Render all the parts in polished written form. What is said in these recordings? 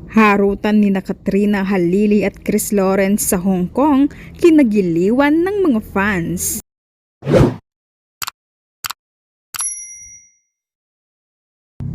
Harutan ni Katrina Halili at Chris Lawrence sa Hong Kong, kinagiliwan ng mga fans.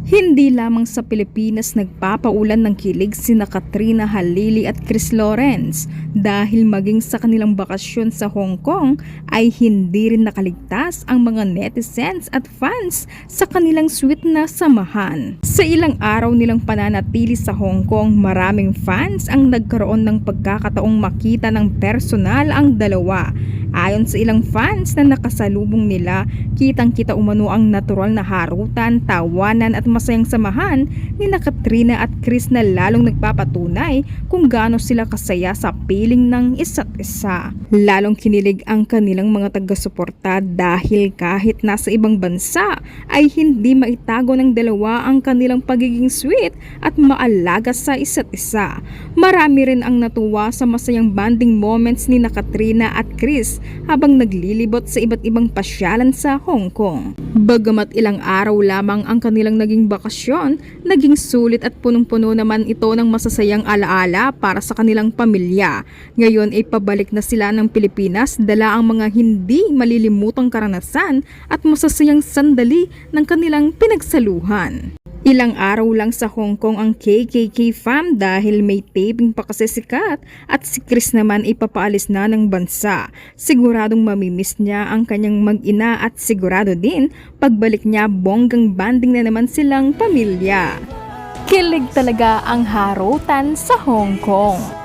Hindi lamang sa Pilipinas nagpapaulan ng kilig sina Katrina Halili at Chris Lawrence dahil maging sa kanilang bakasyon sa Hong Kong ay hindi rin nakaligtas ang mga netizens at fans sa kanilang sweet na samahan. Sa ilang araw nilang pananatili sa Hong Kong, maraming fans ang nagkaroon ng pagkakataong makita ng personal ang dalawa. Ayon sa ilang fans na nakasalubong nila, kitang-kita umano ang natural na harutan, tawanan at masayang samahan ni Katrina at Chris na lalong nagpapatunay kung gaano sila kasaya sa piling ng isa't isa. Lalong kinilig ang kanilang mga taga-suporta dahil kahit nasa ibang bansa ay hindi maitago ng dalawa ang kanilang pagiging sweet at maalaga sa isa't isa. Marami rin ang natuwa sa masayang bonding moments ni Katrina at Chris habang naglilibot sa iba't ibang pasyalan sa Hong Kong. Bagamat ilang araw lamang ang kanilang naging bakasyon, naging sulit at punong-puno naman ito ng masasayang alaala para sa kanilang pamilya. Ngayon ay pabalik na sila ng Pilipinas, dala ang mga hindi malilimutang karanasan at masasayang sandali ng kanilang pinagsaluhan. Ilang araw lang sa Hong Kong ang KKK fam dahil may taping pa kasi si Kat at si Chris naman ipapaalis na ng bansa. Siguradong mamimiss niya ang kanyang mag-ina at sigurado din pagbalik niya bonggang banding na naman silang pamilya. Kilig talaga ang harutan sa Hong Kong.